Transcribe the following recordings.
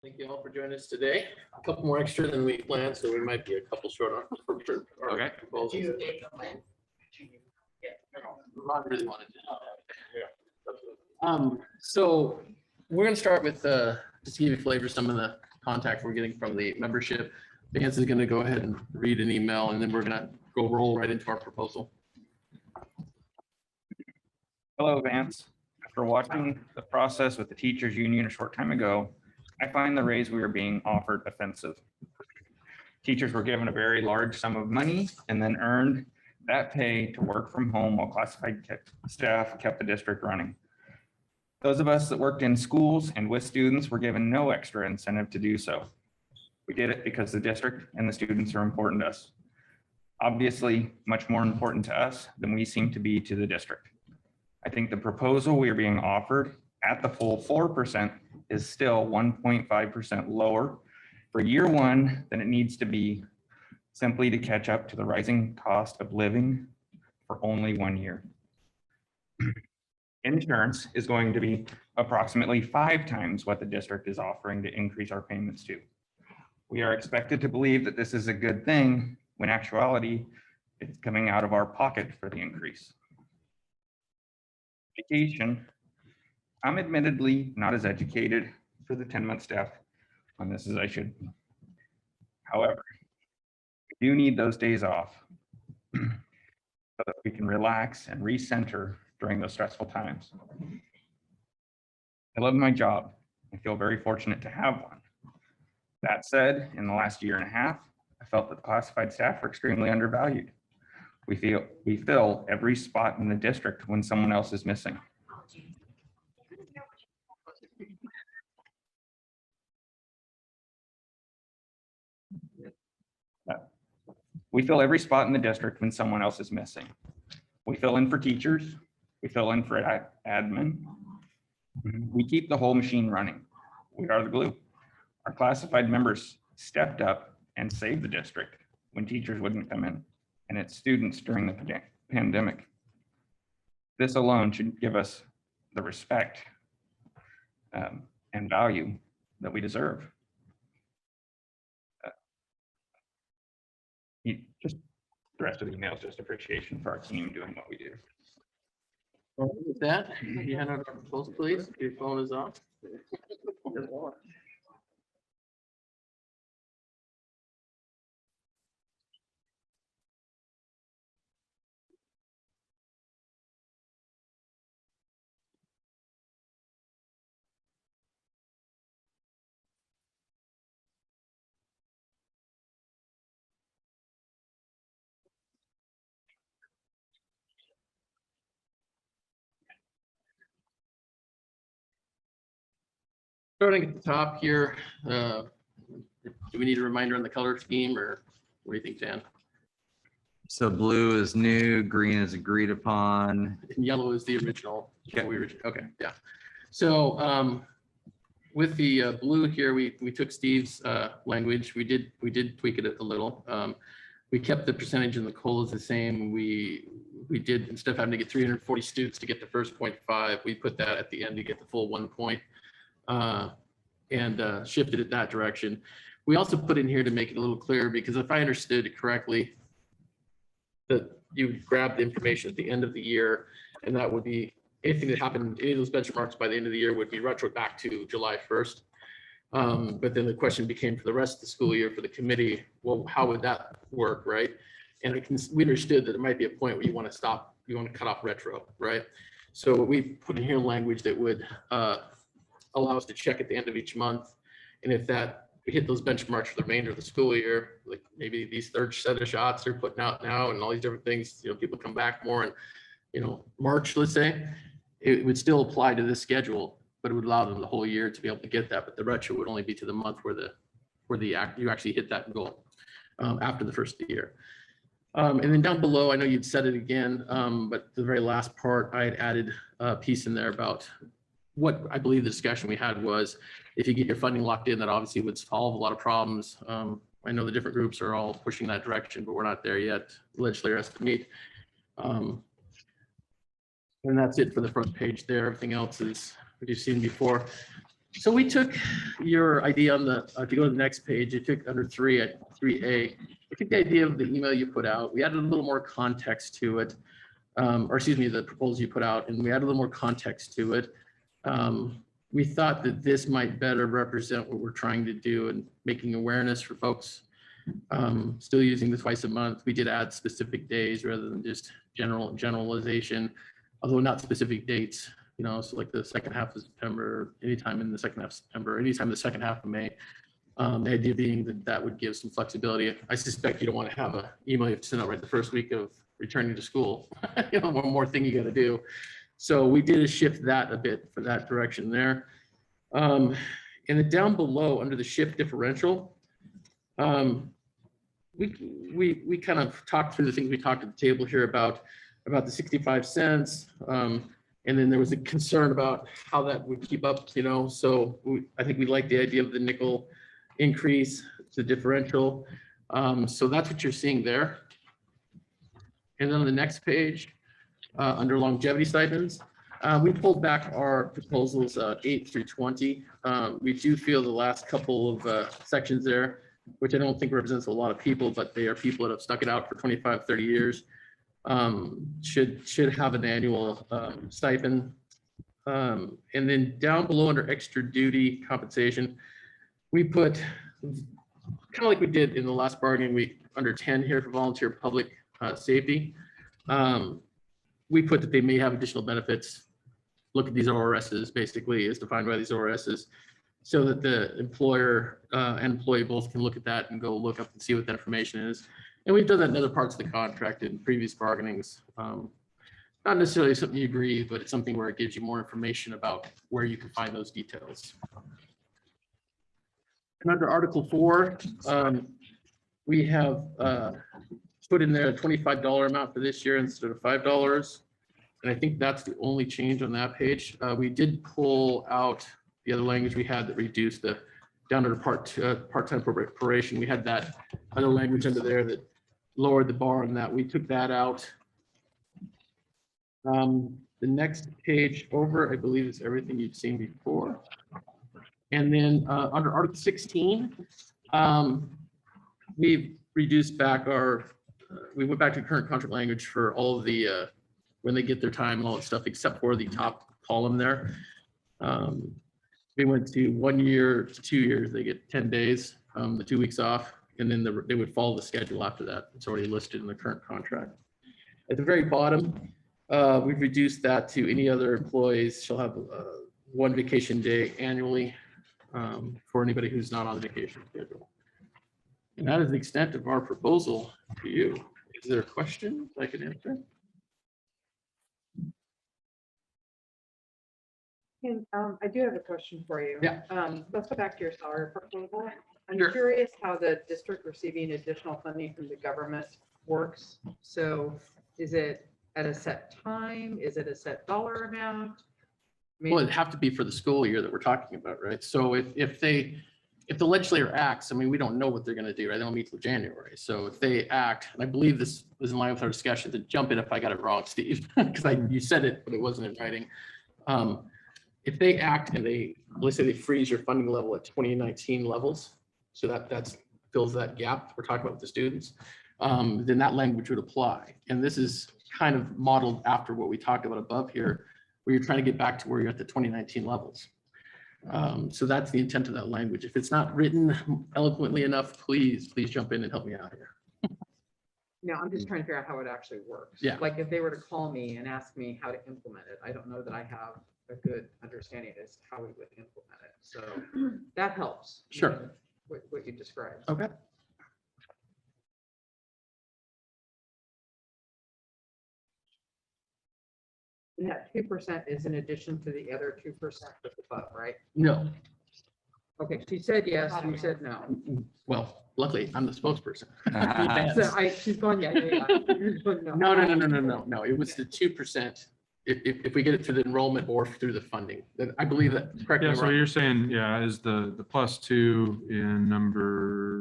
Thank you all for joining us today. A couple more extra than we planned, so we might be a couple short on our Okay. proposals. Ron really wanted to. So we're gonna start with just to give you a flavor of some of the contact we're getting from the membership. Vance is gonna go ahead and read an email, and then we're gonna roll right into our proposal. Hello, Vance. After watching the process with the teachers union a short time ago, I find the raise we are being offered offensive. Teachers were given a very large sum of money and then earned that pay to work from home while classified staff kept the district running. Those of us that worked in schools and with students were given no extra incentive to do so. We did it because the district and the students are important to us. Obviously, much more important to us than we seem to be to the district. I think the proposal we are being offered at the full 4% is still 1.5% lower for year one than it needs to be simply to catch up to the rising cost of living for only 1 year. Insurance is going to be approximately 5 times what the district is offering to increase our payments to. We are expected to believe that this is a good thing when actuality it's coming out of our pocket for the increase. Education. I'm admittedly not as educated for the 10-month staff on this as I should be. However, we do need those days off so that we can relax and recenter during those stressful times. I love my job. I feel very fortunate to have one. That said, in the last year and a half, I felt that the classified staff are extremely undervalued. We fill every spot in the district when someone else is missing. We fill every spot in the district when someone else is missing. We fill in for teachers. We fill in for admin. We keep the whole machine running. We are the glue. Our classified members stepped up and saved the district when teachers wouldn't come in, and its students during the pandemic. This alone should give us the respect and value that we deserve. Just the rest of the email is just appreciation for our team doing what we do. Well, with that, you hand out our proposal, please. Your phone is off. Starting at the top here, do we need a reminder on the color scheme, or what do you think, Jan? So blue is new, green is agreed upon. And yellow is the original. Yeah. Okay, yeah. So with the blue here, we took Steve's language. We did tweak it a little. We kept the percentage and the COLAs the same. We did, instead of having to get 340 students to get the first 0.5, we put that at the end to get the full 1 point. And shifted it that direction. We also put in here to make it a little clearer, because if I understood it correctly, that you would grab the information at the end of the year, and that would be anything that happened, any of those benchmarks by the end of the year would be retro back to July 1st. But then the question became for the rest of the school year for the committee, well, how would that work, right? And we understood that it might be a point where you want to stop, you want to cut off retro, right? So we put in here language that would allow us to check at the end of each month. And if we hit those benchmarks for the remainder of the school year, like maybe these third set of shots they're putting out now and all these different things, people come back more in, March, let's say, it would still apply to this schedule, but it would allow them the whole year to be able to get that. But the retro would only be to the month where you actually hit that goal after the first of the year. And then down below, I know you'd said it again, but the very last part, I had added a piece in there about what I believe the discussion we had was, if you get your funding locked in, that obviously would solve a lot of problems. I know the different groups are all pushing that direction, but we're not there yet. The legislature has to meet. And that's it for the front page there. Everything else is what you've seen before. So we took your idea on the, if you go to the next page, you took under 3A, we took the idea of the email you put out. We added a little more context to it. Or excuse me, the proposal you put out, and we added a little more context to it. We thought that this might better represent what we're trying to do and making awareness for folks. Still using the twice a month. We did add specific days rather than just generalization, although not specific dates. You know, so like the second half of September, anytime in the second half of September, anytime in the second half of May. The idea being that that would give some flexibility. I suspect you don't want to have an email you have to send out right the first week of returning to school. You know, one more thing you got to do. So we did shift that a bit for that direction there. And then down below under the shift differential, we kind of talked through the things we talked at the table here about the 65 cents. And then there was a concern about how that would keep up, you know, so I think we like the idea of the nickel increase to differential. So that's what you're seeing there. And then on the next page, under longevity stipends, we pulled back our proposals 8 through 20. We do feel the last couple of sections there, which I don't think represents a lot of people, but they are people that have stuck it out for 25, 30 years. Should have an annual stipend. And then down below under extra duty compensation, we put kind of like we did in the last bargaining week under 10 here for volunteer public safety. We put that they may have additional benefits. Look at these ORSs basically as defined by these ORSs, so that the employer and employee both can look at that and go look up and see what that information is. And we've done that in other parts of the contract in previous bargainings. Not necessarily something you agree, but it's something where it gives you more information about where you can find those details. And under Article 4, we have put in there a $25 amount for this year instead of $5. And I think that's the only change on that page. We did pull out the other language we had that reduced the down to the part-time proration. We had that other language under there that lowered the bar on that. We took that out. The next page over, I believe, is everything you've seen before. And then under Article 16, we've reduced back our, we went back to current contract language for all of the, when they get their time and all that stuff, except for the top column there. We went to 1 year to 2 years, they get 10 days, the 2 weeks off, and then they would follow the schedule after that. It's already listed in the current contract. At the very bottom, we've reduced that to any other employees shall have 1 vacation day annually for anybody who's not on the vacation schedule. And that is the extent of our proposal to you. Is there a question I can answer? And I do have a question for you. Yeah. Let's go back to your salary proposal. I'm Sure. curious how the district receiving additional funding from the government works. So is it at a set time? Is it a set dollar amount? I mean, Well, it'd have to be for the school year that we're talking about, right? So if the legislature acts, I mean, we don't know what they're going to do, right? They don't meet till January. So if they act, and I believe this was in line with our discussion, to jump in if I got it wrong, Steve, because you said it, but it wasn't in writing. If they act and let's say they freeze your funding level at 2019 levels, so that fills that gap we're talking about with the students, then that language would apply. And this is kind of modeled after what we talked about above here, where you're trying to get back to where you're at the 2019 levels. So that's the intent of that language. If it's not written eloquently enough, please jump in and help me out here. no, I'm just trying to figure out how it actually works. Yeah. Like if they were to call me and ask me how to implement it, I don't know that I have a good understanding as to how we would implement it. So that helps. Sure. What you described. Okay. And that 2% is in addition to the other 2% that's above, right? No. Okay, she said yes, you said no. Well, luckily I'm the spokesperson. So she's going, yeah. You're going, No. It was the 2%. If we get it through the enrollment or through the funding, then I believe that. Correct me Yeah, if so I'm wrong. you're saying, yeah, is the +2 in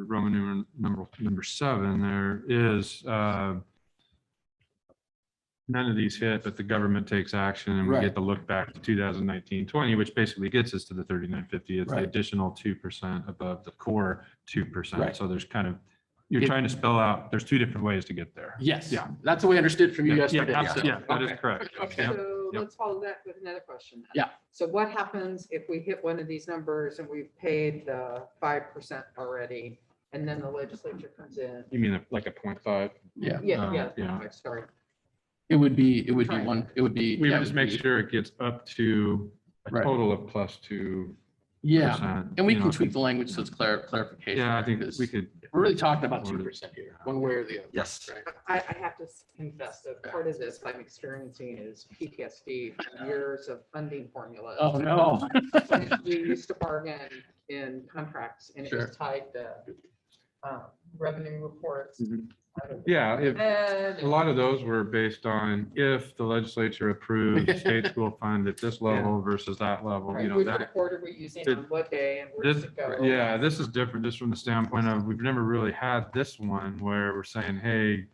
Roman numeral number 7, there is none of these hit, but the government takes action and we Right. get to look back to 2019-20, which basically gets us to the 3950. It's the Right. additional 2% above the core 2%. Right. So there's kind of, you're It- trying to spell out, there's two different ways to get there. Yes, Yeah. that's the way I understood from you Yeah, yesterday. yeah, so- yeah, that is okay. correct. Okay. Yeah. So Yep. let's follow that with another question. then. Yeah. So what happens if we hit one of these numbers and we've paid the 5% already, and then the legislature comes in? You mean like a 0.5? Yeah, Yeah, Oh, yeah, yeah. I'm sorry. it would be Trying. one, it would be. We yeah, would it just would make be- sure it gets up to a Right. total of +2%. Yeah, and we you can know. tweak the language so it's clarification. Yeah, I think because we could. We're really talking about 2% here, one way or the other. Yes. right? I have to confess that part of this I'm experiencing is PTSD from years of funding formulas. Oh, no. When we used to bargain in contracts and it Sure. was tied to revenue reports. Mhm. Yeah, if, a lot of those were based on if the legislature approved state school fund at this level versus that level, you know, Which that. report are we using It- on what day and where does This, it go? yeah, this is different just from the standpoint of, we've never really had this one where we're saying, hey,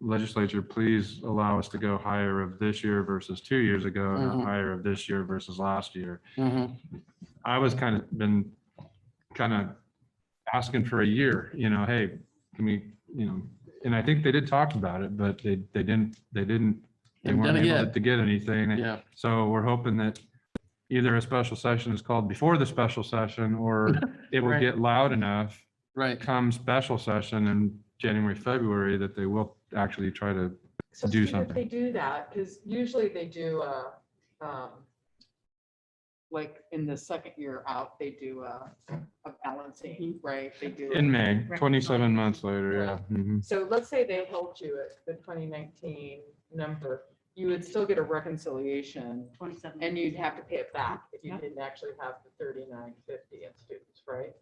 legislature, please allow us to go higher of this year versus 2 years ago, and Mhm. higher of this year versus last year. Mhm. I was kind of asking for a year, you know, hey, can we, you know, and I think they did talk about it, but they didn't, they Haven't weren't done it able yet. to get anything. Yeah, So we're hoping that either a special session is called before the special session, or it will Right. get loud enough right. come special session in January, February, that they will actually try to, So do Steve, if something. they do that, because usually they do like in the second year out, they do a balancing, right? They do. in May, 27 months later, yeah. Right. Mhm. So let's say they held you at the 2019 number, you would still get a reconciliation 27. and you'd have to pay it back if you Yep. didn't actually have the 3950 in students, right?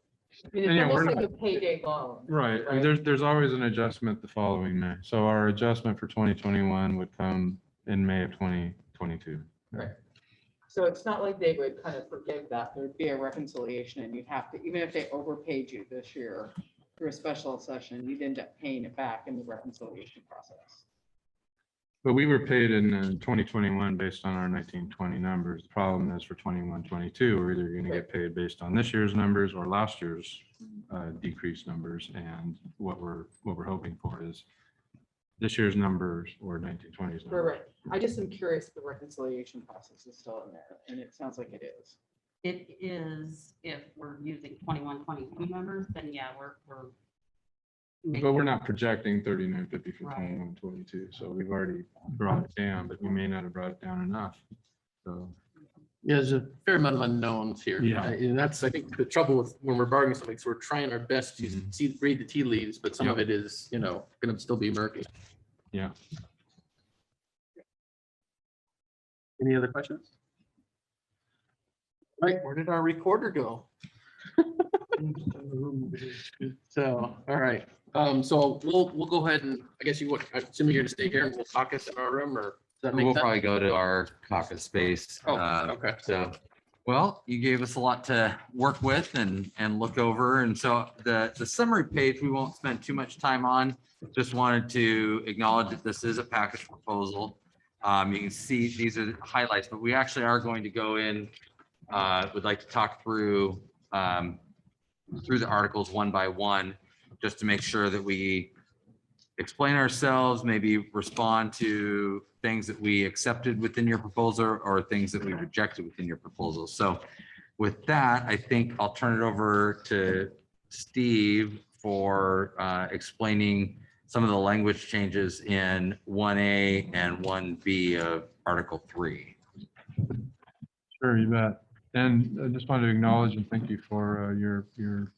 I mean, And it's yeah, almost we're like a payday loan. Right, I mean, there's always an adjustment the following May. So our adjustment for 2021 would come in May of 2022. Right. So it's not like they would kind of forgive that. There'd be a reconciliation and you'd have to, even if they overpaid you this year through a special session, you'd end up paying it back in the reconciliation process. But we were paid in 2021 based on our 1920 numbers. The problem is for 21-22, we're either going to get paid based on this year's numbers or last year's decreased numbers. And what we're hoping for is this year's numbers or 1920's Right, numbers. right. I just am curious if the reconciliation process is still in there, and it sounds like it is. It is, if we're using 21, 22 numbers, then yeah, we're. But we're not projecting 3950 for Right. 21-22. So we've already brought it down, but we may not have brought it down enough. So. Yeah, there's a fair amount of unknowns here. Yeah. And that's, I think, the trouble with when we're bargaining something, so we're trying our best to Mhm. read the tea leaves, but some of Yep. it is, you know, gonna still be murky. Yeah. Any other questions? Right, where did our recorder go? So, all right, so we'll go ahead and, I guess you would, assuming you're gonna stay here and we'll caucus in our room, or does that make We'll sense? probably go to our caucus space. Oh, okay. So, well, you gave us a lot to work with and look over. And so the summary page, we won't spend too much time on. Just wanted to acknowledge that this is a package proposal. You can see these are the highlights, but we actually are going to go in, would like to talk through the articles one by one, just to make sure that we explain ourselves, maybe respond to things that we accepted within your proposal or things that we rejected within your proposal. So with that, I think I'll turn it over to Steve for explaining some of the language changes in 1A and 1B of Article 3. Sure, you bet. And I just wanted to acknowledge and thank you for your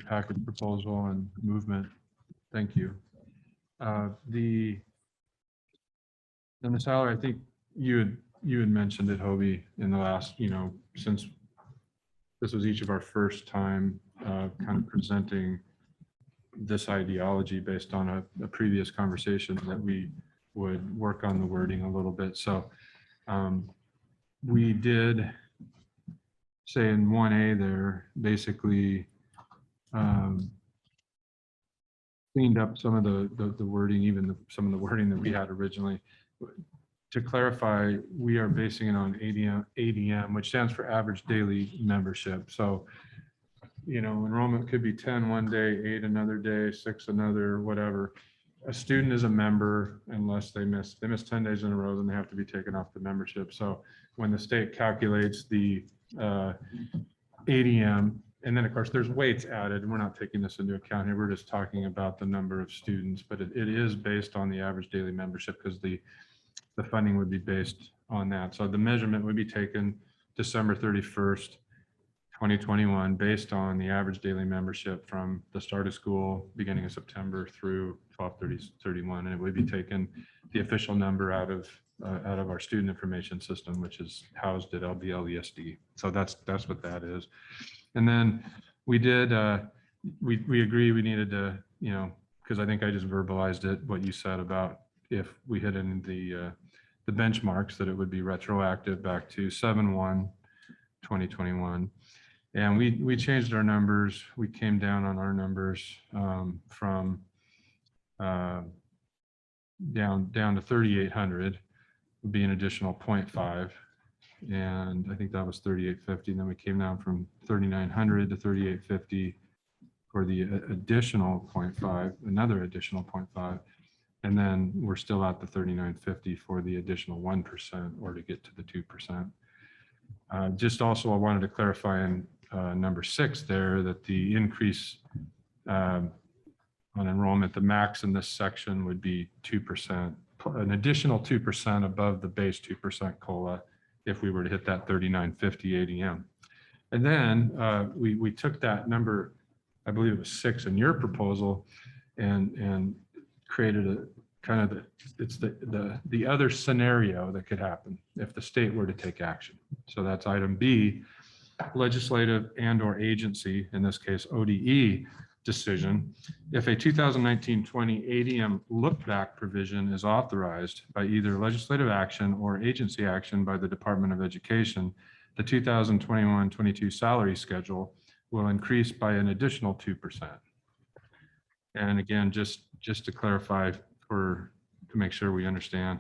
package proposal and movement. Thank you. And the salary, I think you had mentioned it, Hobie, in the last, since this was each of our first time kind of presenting this ideology based on a previous conversation, that we would work on the wording a little bit. So we did say in 1A there, basically cleaned up some of the wording, even some of the wording that we had originally. to clarify, we are basing it on ADM, which stands for average daily membership. So, enrollment could be 10 one day, 8 another day, 6 another, whatever. A student is a member unless they miss 10 days in a row, then they have to be taken off the membership. So when the state calculates the ADM, and then of course there's weights added, and we're not taking this into account here. We're just talking about the number of students, but it is based on the average daily membership because the funding would be based on that. So the measurement would be taken December 31st, 2021, based on the average daily membership from the start of school, beginning of September through 12/30/31, and it would be taken the official number out of our student information system, which is housed at LBL ESD. So that's what that is. And then we did we agree we needed to, because I think I just verbalized it, what you said about if we hit in the benchmarks, that it would be retroactive back to 7/1/2021. And we changed our numbers. We came down on our numbers from down to 3,800 would be an additional 0.5. And I think that was 3,850. And then we came down from 3,900 to 3,850 for the additional 0.5, another additional 0.5. And then we're still at the 3,950 for the additional 1% or to get to the 2%. Just also, I wanted to clarify in number 6 there that the increase on enrollment, the max in this section would be 2%, an additional 2% above the base 2% COLA if we were to hit that 3,950 ADM. And then we took that number, I believe it was 6 in your proposal, and created a kind of the other scenario that could happen if the state were to take action. So that's item B, legislative and/or agency, in this case ODE decision. If a 2019-20 ADM look back provision is authorized by either legislative action or agency action by the Department of Education, the 2021-22 salary schedule will increase by an additional 2%. And again, just to clarify, to make sure we understand,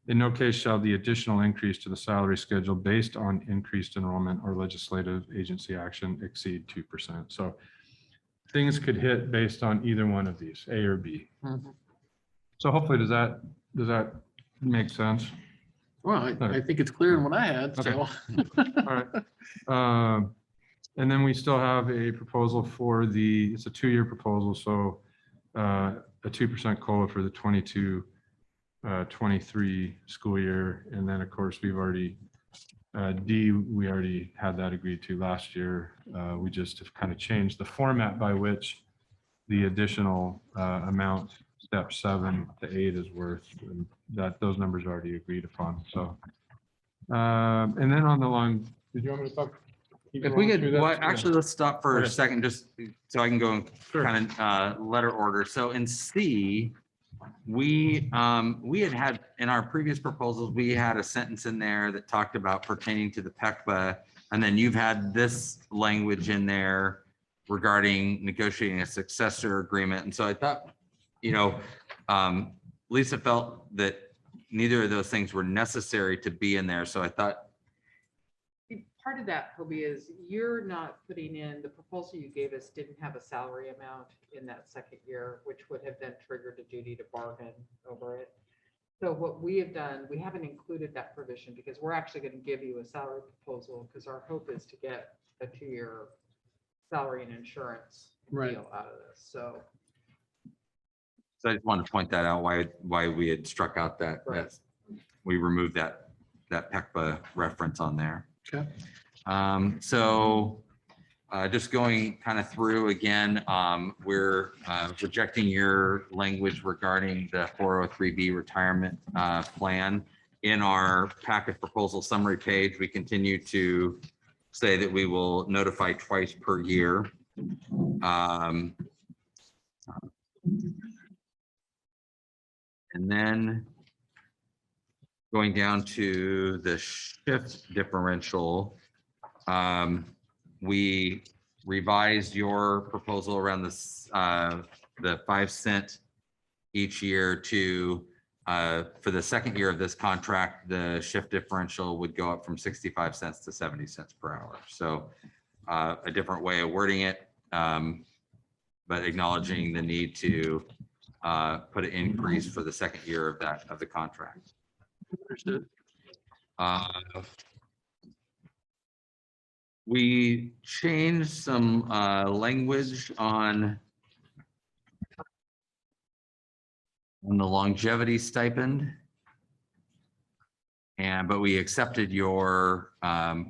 in no case shall the additional increase to the salary schedule based on increased enrollment or legislative agency action exceed 2%. So things could hit based on either one of these, A or B. Mhm. So hopefully, does that make sense? Well, I think it's clearer than what I had, so. All right. And then we still have a proposal for it's a 2-year proposal. So a 2% COLA for the 22-23 school year. And then of course, we've already, D, we already had that agreed to last year. We just have kind of changed the format by which the additional amount, step 7 to 8 is worth, and those numbers are already agreed upon. So, and then on the line, did you want me to talk? If we could, well, actually, let's stop for a Okay. second, just so I can go in Sure. kind of letter order. So in C, we had in our previous proposals, we had a sentence in there that talked about pertaining to the PECBA, and then you've had this language in there regarding negotiating a successor agreement. And so I thought, Lisa felt that neither of those things were necessary to be in there. So I thought, Part of that, Hobie, is you're not putting in, the proposal you gave us didn't have a salary amount in that second year, which would have then triggered a duty to bargain over it. So what we have done, we haven't included that provision because we're actually going to give you a salary proposal because our hope is to get a 2-year salary and insurance Right. deal out of this. So I just wanted to point that out, why we had struck out that we removed that PECBA reference on there. Okay. So just going kind of through again, we're rejecting your language regarding the 403B retirement plan. In our packet proposal summary page, we continue to say that we will notify twice per year. And then going down to the shift differential, we revised your proposal around this, the 5 cent each year to For the second year of this contract, the shift differential would go up from 65 cents to 70 cents per hour. So a different way of wording it, but acknowledging the need to put an increase for the second year of the contract. Understood. We changed some language on the longevity stipend. But we accepted your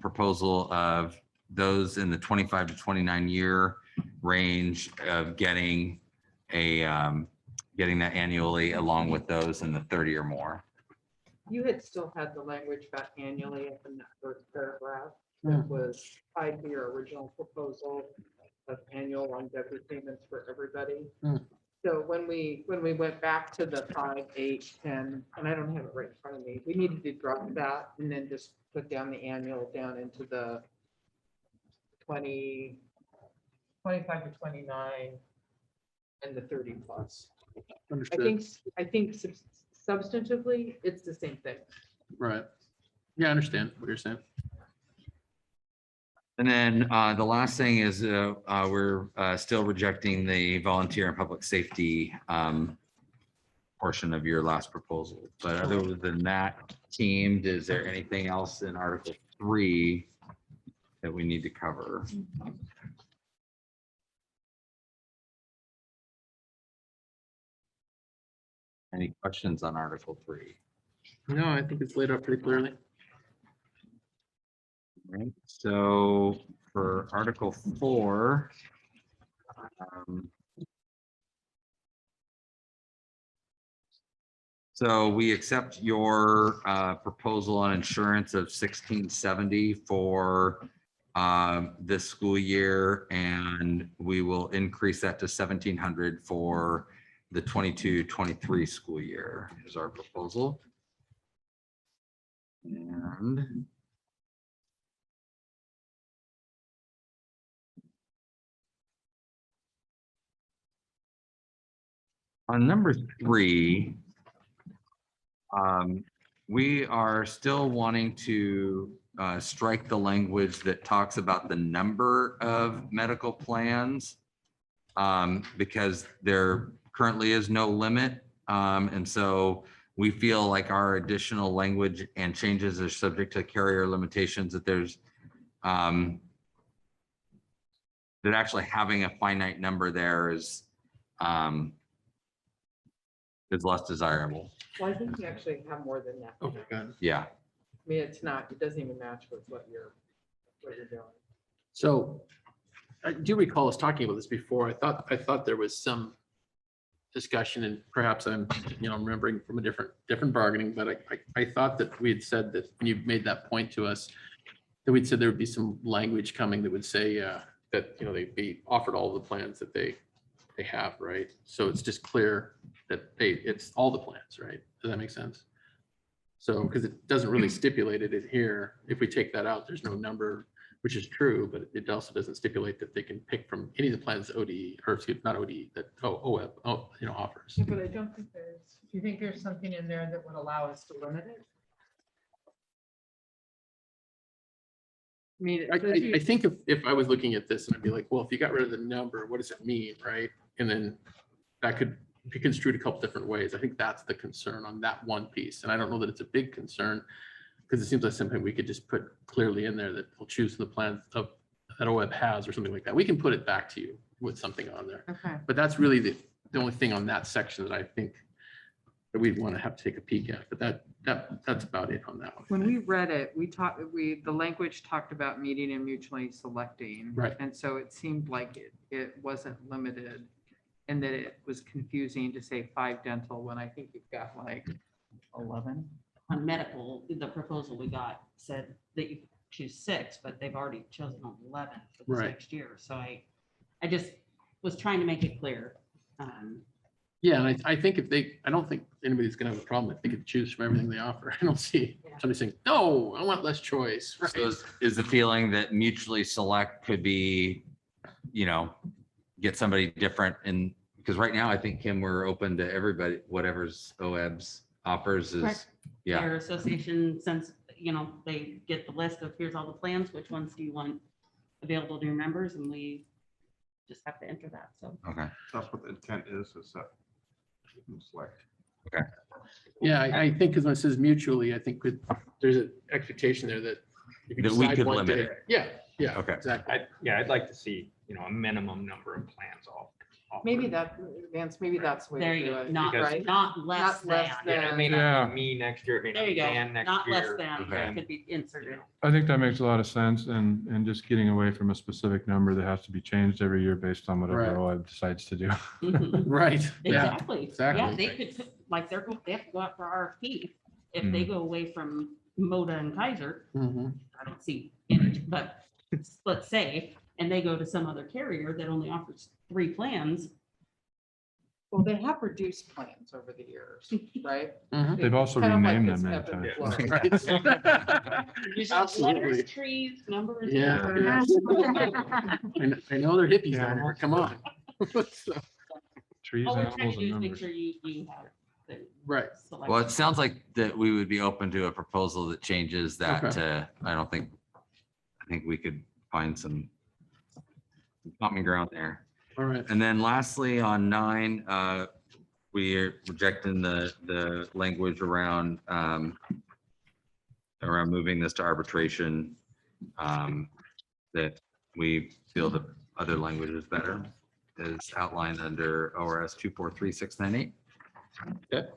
proposal of those in the 25 to 29 year range of getting that annually along with those in the 30 or more. You had still had the language about annually up in that first paragraph. That was tied to your original proposal of annual longevity payments for everybody. So when we went back to the 5, 8, 10, and I don't have it right in front of me, we needed to drop that and then just put down the annual down into the 20, 25 to 29 and the 30 plus. Understood. I think substantively, it's the same thing. Right. Yeah, I understand what you're saying. And then the last thing is we're still rejecting the volunteer and public safety portion of your last proposal. But other than that, teamed, is there anything else in Article 3 that we need to cover? Any questions on Article 3? No, I think it's laid out pretty clearly. Right, so for Article 4, so we accept your proposal on insurance of 1670 for this school year, and we will increase that to 1700 for the 22-23 school year is our proposal. And on number 3, we are still wanting to strike the language that talks about the number of medical plans because there currently is no limit. And so we feel like our additional language and changes are subject to carrier limitations, that there's that actually having a finite number there is less desirable. Well, I think you actually have more than that. Oh my God. Yeah. I mean, it doesn't even match with what you're doing. So I do recall us talking about this before. I thought there was some discussion, and perhaps I'm, remembering from a different bargaining, but I thought that we had said that when you made that point to us, that we'd said there would be some language coming that would say that, they'd be offered all the plans that they have, right? So it's just clear that it's all the plans, right? Does that make sense? So, because it doesn't really stipulate it in here. If we take that out, there's no number, which is true, but it also doesn't stipulate that they can pick from any of the plans ODE, or excuse, not ODE, that OEB, offers. Yeah, but I don't think do you think there's something in there that would allow us to limit it? I mean, I think if I was looking at this, and I'd be like, well, if you got rid of the number, what does it mean, right? And then that could be construed a couple different ways. I think that's the concern on that one piece. And I don't know that it's a big concern, because it seems like something we could just put clearly in there that we'll choose the plans of that OEB has or something like that. We can put it back to you with something on there. okay. But that's really the only thing on that section that I think that we'd want to have to take a peek at. But that's about it on that one. When we read it, the language talked about meeting and mutually selecting. Right. And so it seemed like it wasn't limited, and that it was confusing to say 5 dental when I think you've got like 11. On medical, the proposal we got said that you could choose 6, but they've already chosen 11 for this Right. next year. So I just was trying to make it clear. Yeah, and I think I don't think anybody's gonna have a problem if they could choose from everything they offer. I don't see Yeah. somebody saying, no, I want less choice. Right. So is the feeling that mutually select could be, get somebody different? And because right now I think, Kim, we're open to everybody, whatever's OEB's offers is, Correct. yeah, Their association, since, they get the list of here's all the plans, which ones do you want available to your members, and we just have to enter that, so. okay. That's what the intent is that you can select. Yeah, I think because when it says mutually, I think there's an expectation there that. if you That we decide could one limit day- it. Yeah, Okay. exactly. I'd like to see, a minimum number of plans all. Maybe that, Vance, maybe that's the way There to you do go, it. not, right? not less Not less than. Yeah, it may not Yeah. be me next year, it may not There you be go, Dan next not less year. than, Okay. it could be inserted. I think that makes a lot of sense and just getting away from a specific number that has to be changed every year based on whatever Right. OIB decides to do. Mhm. Right, yeah, Exactly. exactly. Yeah, they could, like, they have to go out for RFP. If they Mhm. go away from Moda and Kaiser, Mhm. I don't see any, but let's say, and they go to some other carrier that only offers 3 plans. Well, they have reduced plans over the years, right? Mhm. They've also Kind of like renamed this them many ebb and times. flow. There's Absolutely. letters, trees, numbers. Yeah. numbers. I know they're hippies down there, come on. So, Trees, All we're trying animals, to do and is make numbers. sure you have the Right, select. Well, it sounds like that we would be open to a proposal that changes that Okay. to, I think we could find some common ground there. all right. And then lastly, on 9, we are rejecting the language around moving this to arbitration. That we feel the other language is better, is outlined under ORS 243698. Okay.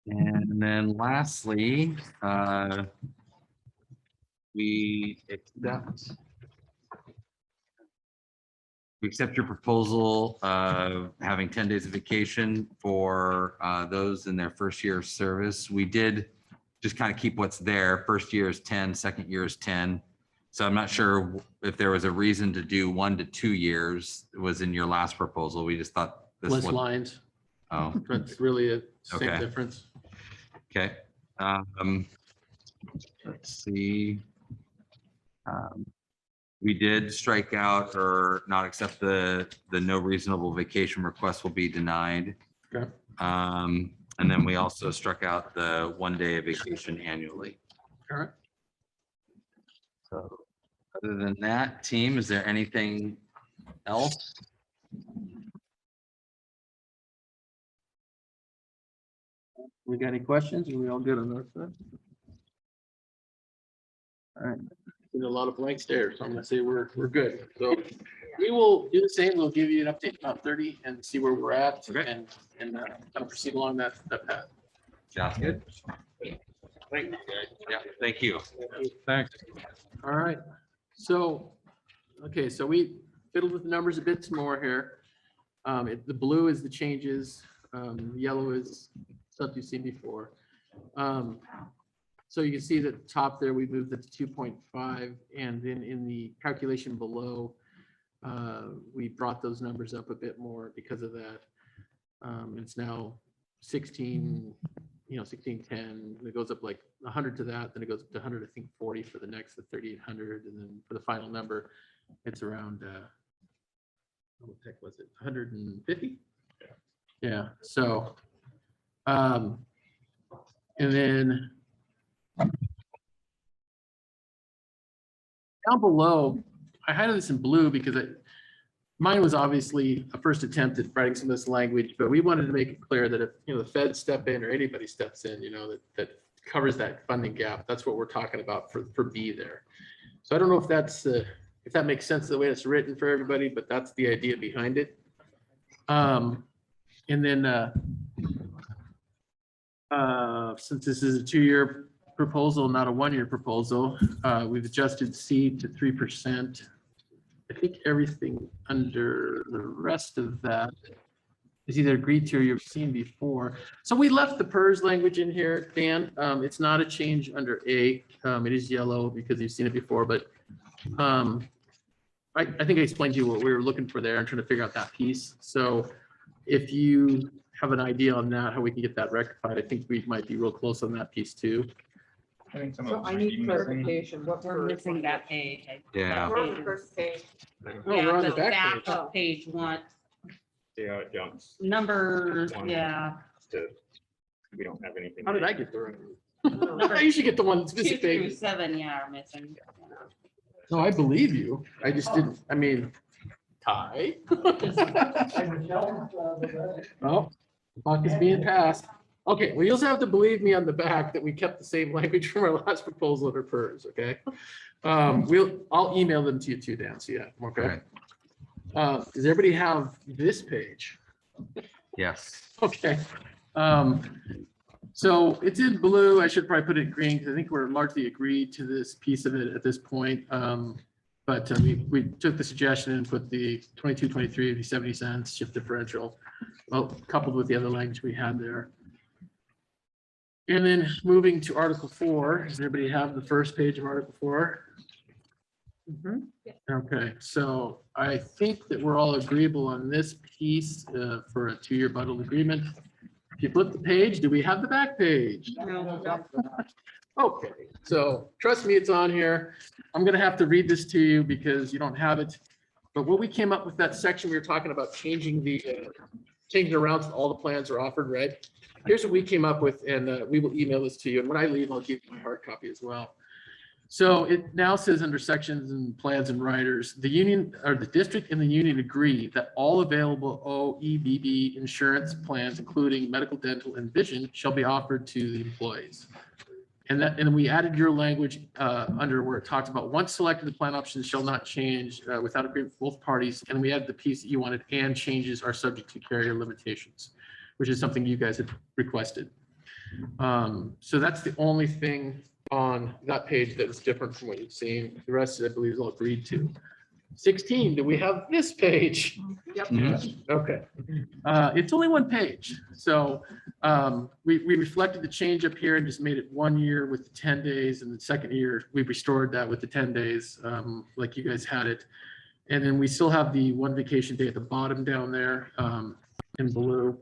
And then lastly, we accept your proposal of having 10 days of vacation for those in their first year of service. We did just kind of keep what's there. First year is 10, second year is 10. So I'm not sure if there was a reason to do 1 to 2 years. It was in your last proposal. We just thought this Less was, lines, oh, that's really a same Okay. difference. okay. Let's see. We did strike out or not accept the no reasonable vacation request will be denied. Okay. And then we also struck out the 1 day of vacation annually. All right. So other than that, team, is there anything else? We got any questions? Are we all good on that side? All right. Seen a lot of blank stares, so I'm gonna say we're good. So we will do the same. We'll give you an update about 30 and see where we're at Okay. and kind of proceed along that path. Sounds good. Thank you, guys. Yeah, thank you. Thanks. All right. So, okay, so we fiddled with the numbers a bit more here. The blue is the changes. The yellow is stuff you've seen before. So you can see that at the top there, we moved it to 2.5, and then in the calculation below, we brought those numbers up a bit more because of that. It's now 16, 1610. It goes up like 100 to that, then it goes up to 100, I think 40 for the next, the 3,800, and then for the final number, it's around, what the heck was it, 150? Yeah, so, and then down below, I highlighted this in blue because mine was obviously a first attempt at writing some of this language, but we wanted to make it clear that if, the feds step in or anybody steps in, that covers that funding gap. That's what we're talking about for B there. So I don't know if that makes sense the way it's written for everybody, but that's the idea behind it. And then since this is a 2-year proposal, not a 1-year proposal, we've adjusted C to 3%. I think everything under the rest of that is either agreed to or you've seen before. So we left the PERS language in here, Dan. It's not a change under A. It is yellow because you've seen it before, but I think I explained to you what we were looking for there and trying to figure out that piece. So if you have an idea on that, how we can get that rectified, I think we might be real close on that piece too. I think some of So it I might need be missing. clarification. What We're missing that page. Yeah. We're on the first page. Oh, we're on the back page. of page 1, See how it jumps number, One. yeah, to We don't have anything. How did I get the right? I usually get the one that's 2 missing through pages. 7, yeah, are missing. No, I believe you. I just didn't, I mean, Ty. Oh, the buck is being passed. Okay, well, you also have to believe me on the back that we kept the same language from our last proposal of PERS, okay? I'll email them to you too, Dan, so yeah, okay? Okay. Does everybody have this page? Yes. Okay. So it's in blue. I should probably put it in green because I think we're largely agreed to this piece of it at this point. But we took the suggestion and put the 22, 23, the 70 cents shift differential, well, coupled with the other language we had there. And then moving to Article 4, does everybody have the first page of Article 4? Okay, so I think that we're all agreeable on this piece for a 2-year bundled agreement. If you flip the page, do we have the back page? No. Okay, so trust me, it's on here. I'm gonna have to read this to you because you don't have it. But what we came up with that section, we were talking about changing around so all the plans are offered, right? Here's what we came up with, and we will email this to you. And when I leave, I'll give you my hard copy as well. So it now says under sections and plans and riders, the union or the district and the union agree that all available OEBB insurance plans, including medical, dental, and vision, shall be offered to the employees. And we added your language under where it talks about once selected, the plan options shall not change without agreement with both parties. And we added the piece that you wanted, and changes are subject to carrier limitations, which is something you guys had requested. So that's the only thing on that page that is different from what you've seen. The rest, I believe, is all agreed to. 16, do we have this page? Yep. Okay. It's only one page. So we reflected the change up here and just made it 1 year with the 10 days. And the second year, we restored that with the 10 days like you guys had it. And then we still have the 1 vacation day at the bottom down there in blue.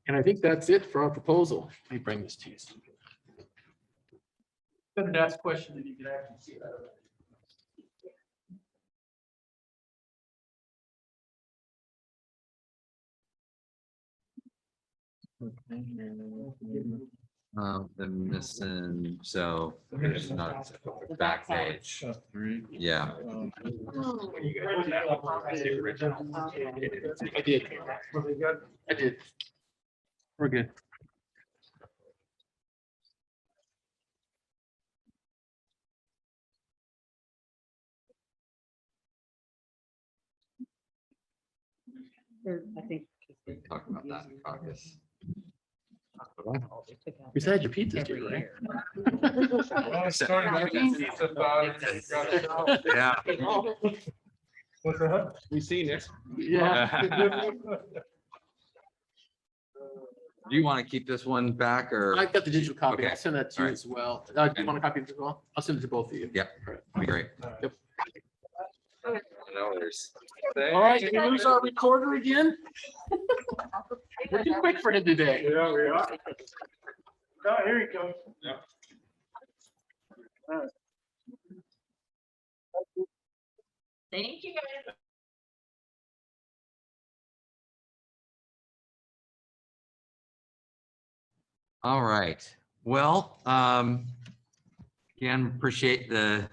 And I think that's it for our proposal. Let me bring this to you. Better to ask questions if you can actually see that. The missing, so there's not a back page. Yeah. I did. I did. We're good. I think. We can talk about that in caucus. Besides your pizzas, too, right? Yeah. What's that? We seen it. Yeah. Do you want to keep this one back or? I got the digital copy. Okay. I'll send that to you All right. as well. Do you want a copy of it as well? I'll send it to both of you. Yeah. All right. Be great. Yep. No, there's. All right, did we lose our recorder again? We're too quick for him today. Yeah, we are. Oh, here he comes. Thank you, guys. All right. Well, again, appreciate the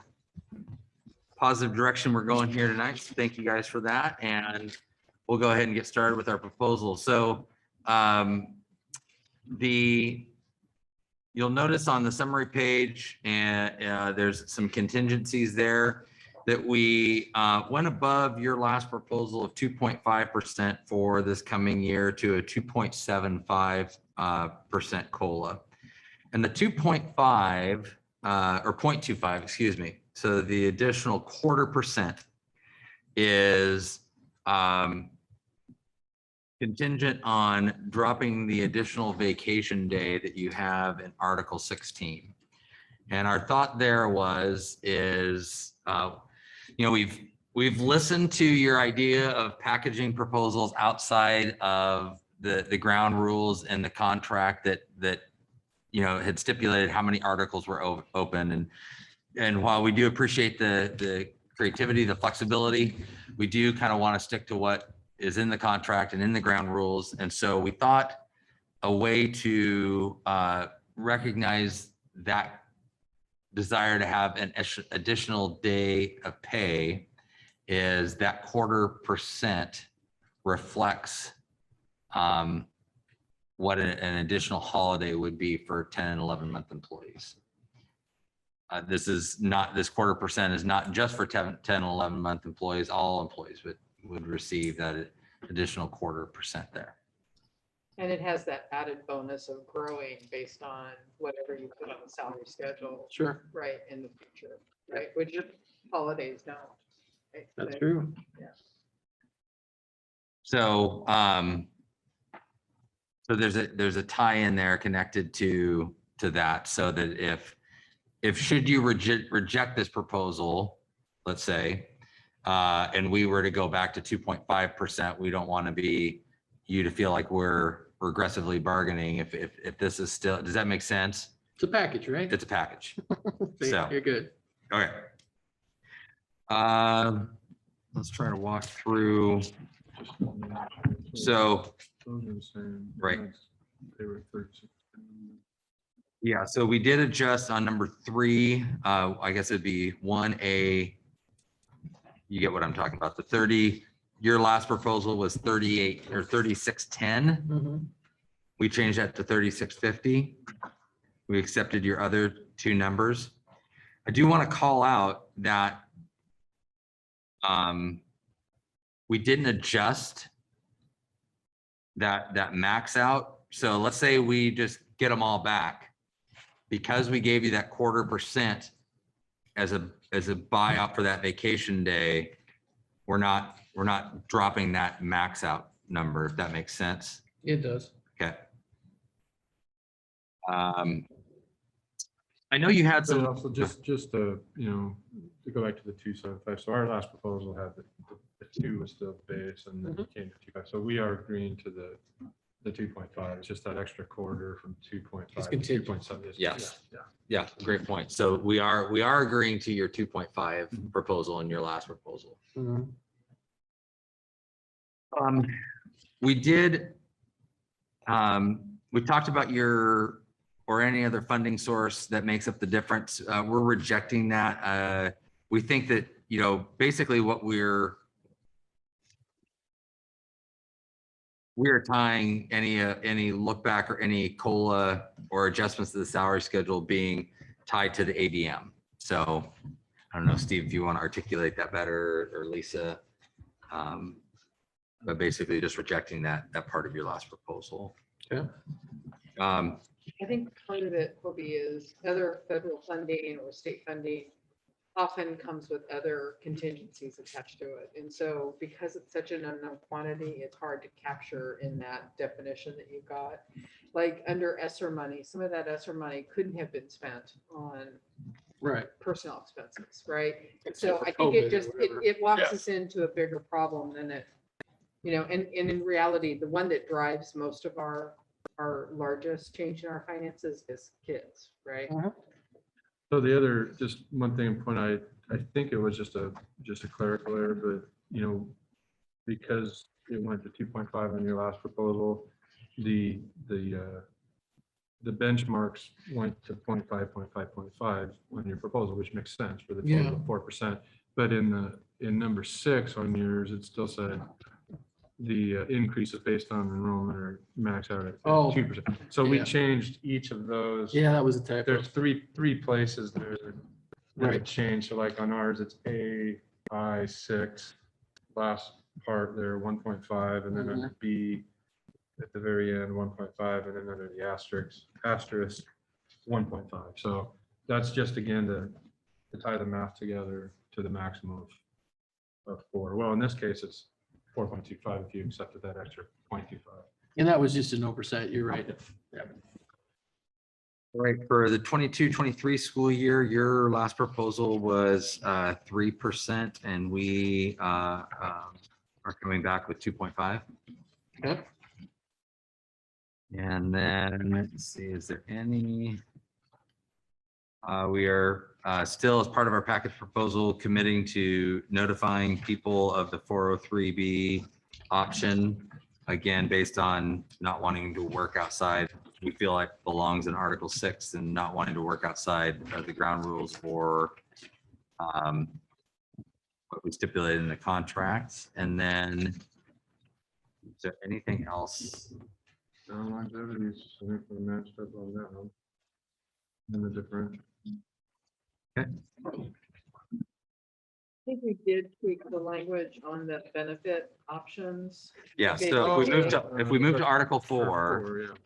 positive direction we're going here tonight. Thank you guys for that. And we'll go ahead and get started with our proposal. So you'll notice on the summary page, and there's some contingencies there that we went above your last proposal of 2.5% for this coming year to a 2.75% COLA. And the 2.5 or 0.25, excuse me. So the additional 0.25% is contingent on dropping the additional vacation day that you have in Article 16. And our thought there we've listened to your idea of packaging proposals outside of the ground rules and the contract that had stipulated how many articles were open. And while we do appreciate the creativity, the flexibility, we do kind of want to stick to what is in the contract and in the ground rules. And so we thought a way to recognize that desire to have an additional day of pay is that 1/4% reflects what an additional holiday would be for 10 and 11-month employees. This 1/4% is not just for 10 and 11-month employees. All employees would receive that additional 1/4% there. And it has that added bonus of growing based on whatever you put on the salary schedule, Sure, right, in the future, right, which holidays don't. right? that's true. So, so there's a tie in there connected to that, so that if should you reject this proposal, let's say, and we were to go back to 2.5%, we don't want to be you to feel like we're aggressively bargaining. If this is still, does that make sense? It's a package, right? It's a package. See, so. You're good. Okay. Let's try to walk through. So, Those are the same. Right. They were 36. yeah, so we did adjust on number 3. I guess it'd be 1A. You get what I'm talking about. The 30, your last proposal was 38 or 3610. Mhm. We changed that to 3650. We accepted your other 2 numbers. I do want to call out that we didn't adjust that max out. So let's say we just get them all back. Because we gave you that 1/4% as a buyout for that vacation day, we're not dropping that max out number, if that makes sense. It does. Okay. I know you had But some. also just to, to go back to the 275. So our last proposal had the 2 was still base and then it came to 2.5. So we are agreeing to the 2.5. It's just that extra quarter from 2.5 It's to contingent. 2.7. Yes. Yeah. Yeah, great point. So we are agreeing to your 2.5 proposal and your last proposal. Mhm. We did, we talked about your, or any other funding source that makes up the difference. We're rejecting that. We think that, basically what we're tying any look back or any COLA or adjustments to the salary schedule being tied to the ADM. So I don't know, Steve, if you want to articulate that better, or Lisa. But basically just rejecting that part of your last proposal. Okay. Um, I think part of it, Hobie, is other federal funding or state funding often comes with other contingencies attached to it. And so because it's such an unknown quantity, it's hard to capture in that definition that you've got. Like under ESSER money, some of that ESSER money couldn't have been spent on Right. personnel expenses, right? Except So for I think COVID or it just, whatever. it walks Yeah. us into a bigger problem than it, and in reality, the one that drives most of our largest change in our finances is kids, right? So the other, just one thing point, I think it was just a clerical error, but because it went to 2.5 on your last proposal, the benchmarks went to 0.5 on your proposal, which makes sense for the total of 4%. But in number 6 on yours, it still said the increase is based on enrollment or max out at 2%. So we yeah. changed each of those. Yeah, that was a typo. There's three places there that Right. change. So like on ours, it's AI6, last part there, 1.5, and then under B at the very end, 1.5, and then under the asterisk 1.5. So that's just again to tie the math together to the maximum of 4. Well, in this case, it's 4.25 if you accepted that extra 0.25. And that was just an oversight. You're right. Yeah. Right, for the 22-23 school year, your last proposal was 3%, and we are coming back with 2.5. Okay. And then let's see, is there any? We are still, as part of our package proposal, committing to notifying people of the 403B option again, based on not wanting to work outside, we feel like belongs in Article 6 and not wanting to work outside of the ground rules for what we stipulated in the contracts. And then is there anything else? Longevity, I think we matched up on that one. And the different. I think we did tweak the language on the benefit options. Yeah, so if we move to Article 4,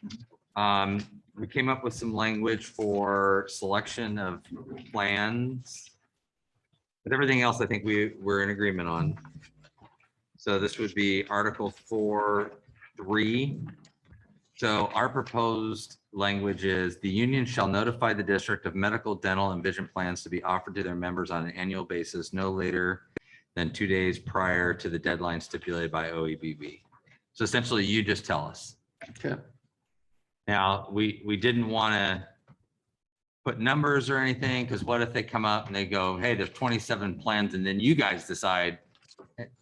Yeah. we came up with some language for selection of plans. But everything else, I think we're in agreement on. So this would be Article 4.3. So our proposed language is the union shall notify the district of medical, dental, and vision plans to be offered to their members on an annual basis, no later than 2 days prior to the deadline stipulated by OEBB. So essentially, you just tell us. Okay. Now, we didn't want to put numbers or anything, because what if they come up and they go, hey, there's 27 plans, and then you guys decide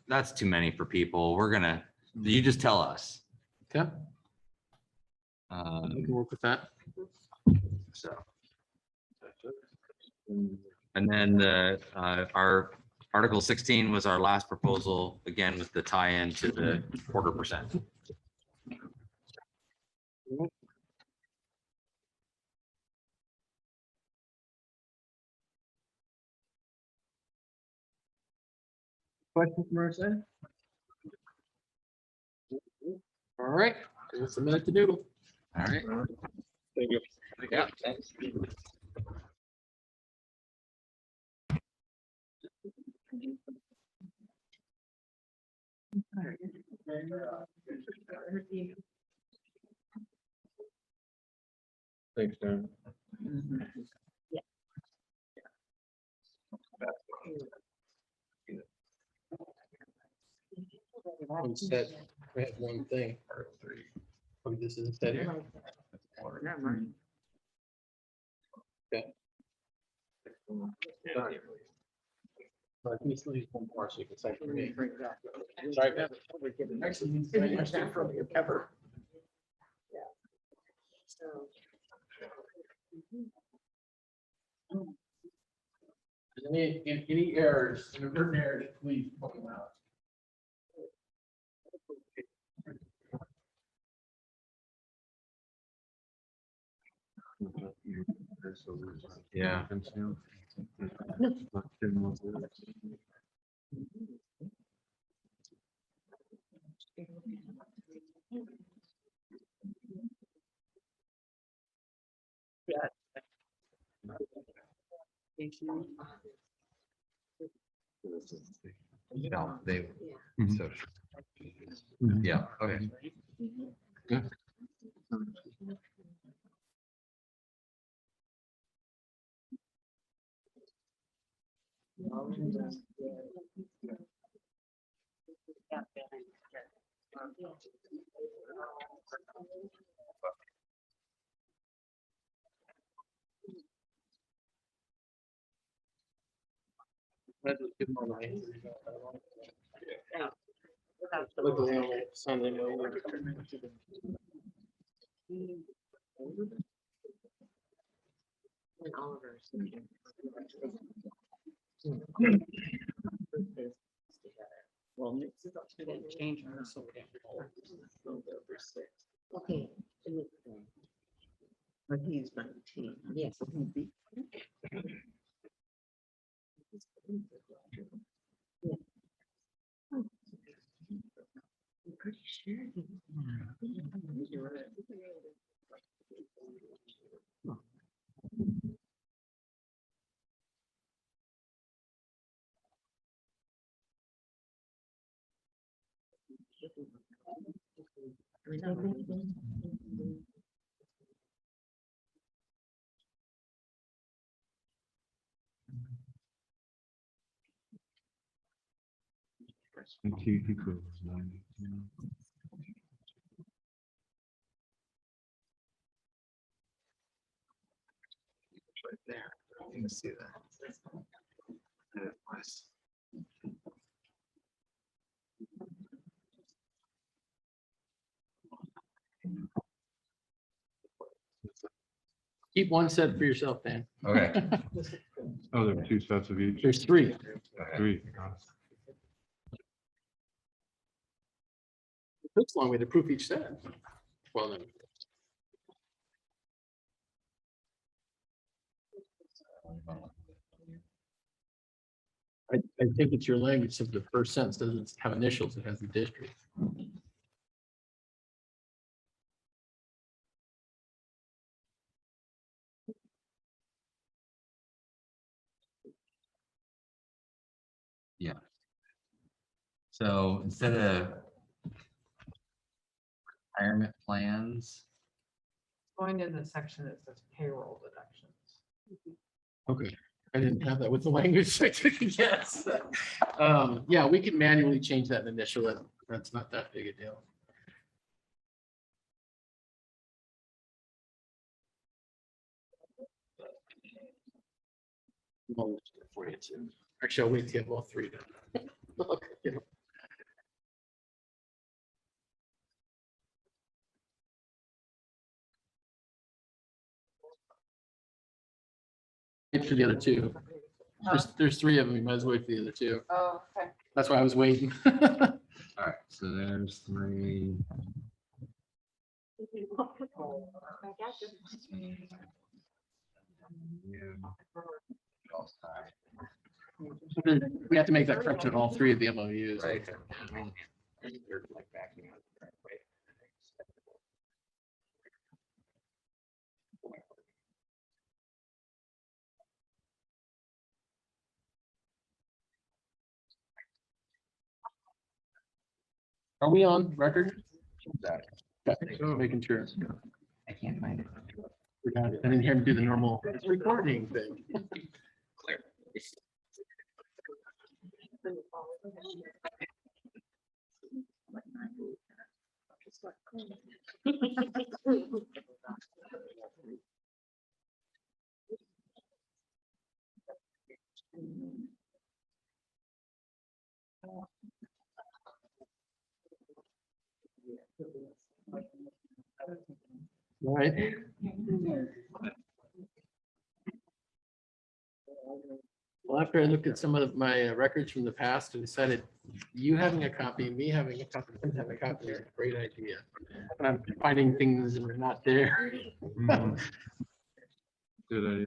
that's too many for people. You just tell us. Okay. We can work with that. So. And then our Article 16 was our last proposal, again, with the tie-in to the 0.25%. Questions from our side? All right, give us a minute to doodle. All right. Thank you. Yeah, thanks. Thanks, Dan. Instead, we have one thing. Oh, this is instead here. Okay. But we still use one more so you can cite for me. Sorry, Bev. Actually, you can pretty much do it from your cover. Any errors, inadvertent errors, please point them out. Yeah. No, they, so, yeah, okay. Let's just give them all my answers. Look at the Sunday morning. Well, we didn't change ours, so we didn't. Okay. But he's 19. Yes. I'm pretty sure. Right there. You can see that. And it was Keep one set for yourself, Dan. Okay. Oh, there are two sets of each. There's three. Three. It takes a long way to proof each set. Well, then. I think it's your language of the first sentence doesn't have initials, it has the district. Yeah. So instead of retirement plans, Going in the section that says payroll deductions. Okay, I didn't have that with the language, so I took a guess. Yeah, we can manually change that initial, that's not that big a deal. Well, for you too. Actually, I'll wait till you have all three then. Okay, you know. Wait for the other two. There's three of them, you might as well wait for the other two. Oh, okay. That's why I was waiting. all right, so there's three. We have to make that correction on all three of the MOUs. Right. Are we on record? Okay, So- making sure. I can't find it. I didn't hear him do the normal recording thing. Clear. Right. Well, after I looked at some of my records from the past, I decided you having a copy, me having a copy, and having a copy is a great idea. But I'm finding things that are not there. Mhm. Good idea.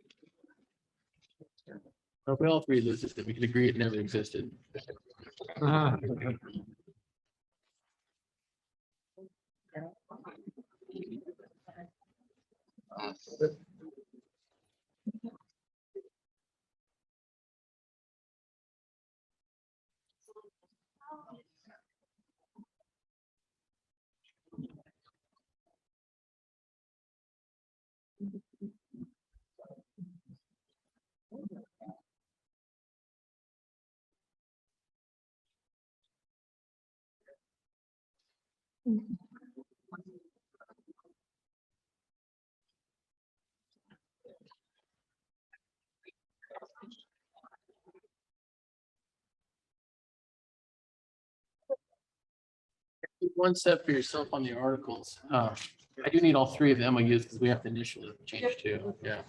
If we all three existed, we could agree it never existed. Keep one set for yourself on the articles. I do need all three of the MOUs because we have to initially change too, yeah.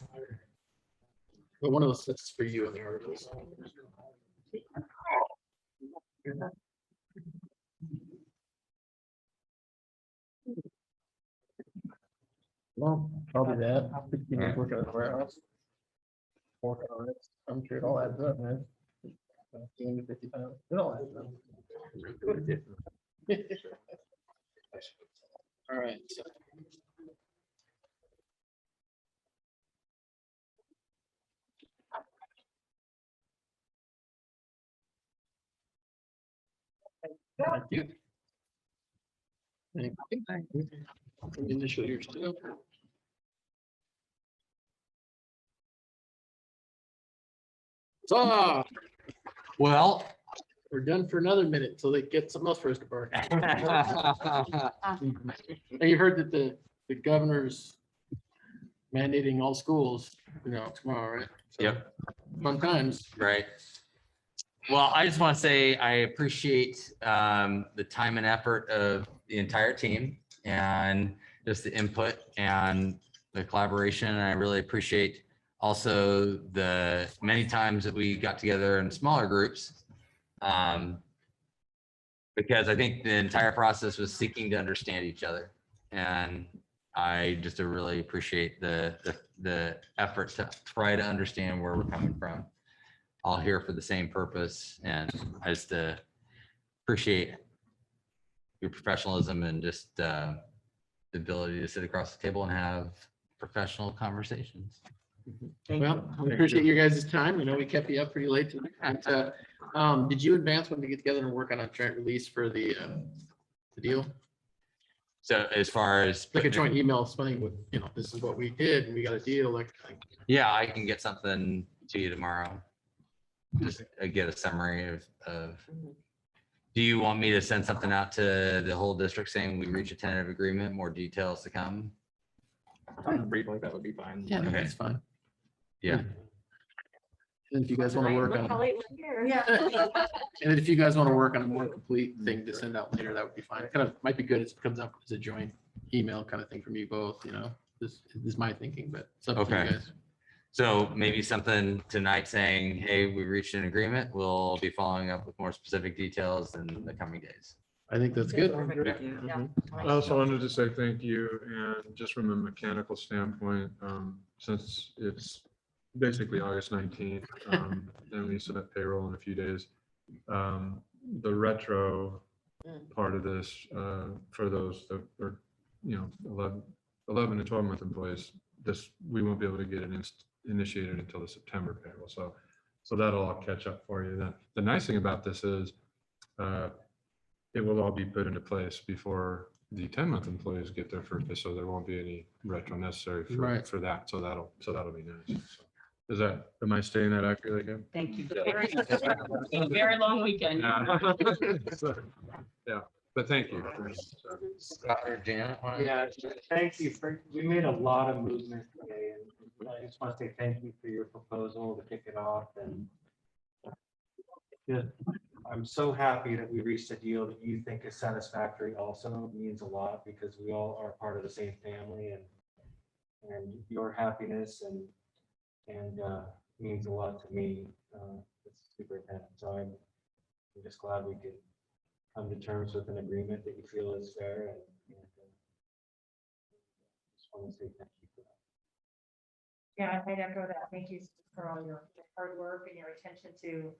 But one of those sets is for you on the articles. Well, probably that. Work out of the warehouse. Work on it. I'm sure it all adds up, man. 250 pounds. It all adds up. All right. So thank you. Thank you. Initial years too. So Well. we're done for another minute till they get something else for us to bark. And you heard that the governor's mandating all schools, tomorrow, right? So, Yep. Fun times. Right. Well, I just want to say I appreciate the time and effort of the entire team. And just the input and the collaboration. And I really appreciate also the many times that we got together in smaller groups. Because I think the entire process was seeking to understand each other. And I just really appreciate the effort to try to understand where we're coming from. All here for the same purpose, and I just appreciate your professionalism and just the ability to sit across the table and have professional conversations. Well, we appreciate your guys' time. I know we kept you up pretty late tonight. Did you and Vance want to get together and work on a joint release for the deal? So as far as Like a joint email explaining what, you know, this is what we did and we got a deal, like. yeah, I can get something to you tomorrow. Just get a summary of. Do you want me to send something out to the whole district saying we reach a tentative agreement, more details to come? Something brief like that would be fine. Yeah, Okay. that's fine. Yeah. And if you guys want to work Look how on, late we're here. Yeah. and if you guys want to work on a more complete thing to send out later, that would be fine. It kind of might be good as it comes up as a joint email kind of thing from you both, you know, this is my thinking, but it's up to you Okay. guys. So maybe something tonight saying, hey, we reached an agreement. We'll be following up with more specific details in the coming days. I think that's good. Yeah. I also wanted to say thank you, and just from a mechanical standpoint, since it's basically August 19th, and we submit payroll in a few days. The retro part of this, for those that are, you know, 11 to 12 month employees, this, we won't be able to get it initiated until the September payroll. So that'll all catch up for you. The nice thing about this is, it will all be put into place before the 10-month employees get their first pay, so there won't be any retro necessary Right. for that. So that'll be nice. So, am I stating that accurately, Kim? Thank you. Very long weekend. So, yeah, but thank you. Scott or Janet? Yeah, thank you for, we made a lot of movement today, and I just want to say thank you for your proposal to kick it off, and I'm so happy that we reached a deal that you think is satisfactory. Also, it means a lot because we all are part of the same family, and your happiness and means a lot to me. It's superintendent, so I'm just glad we could come to terms with an agreement that you feel is fair, and just want to say thank you for that. Yeah, I'd echo that. Thank you for all your hard work and your attention to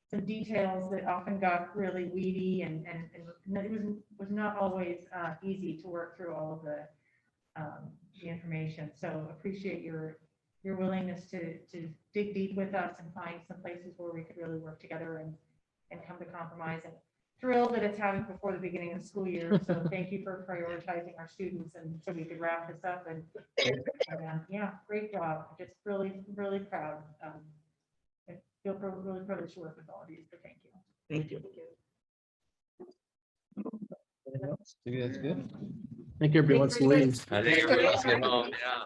some details that often got really weedy, and it was not always easy to work through all of the information. So appreciate your willingness to dig deep with us and find some places where we could really work together and come to compromise. And thrilled that it's happening before the beginning of the school year. So thank you for prioritizing our students, and so we could wrap this up. And yeah, great job. Just really, really proud. I feel really privileged to work with all of you. So thank you. Thank you. Anything else? Maybe that's good. I think everybody wants to leave. I think everybody else get home, yeah.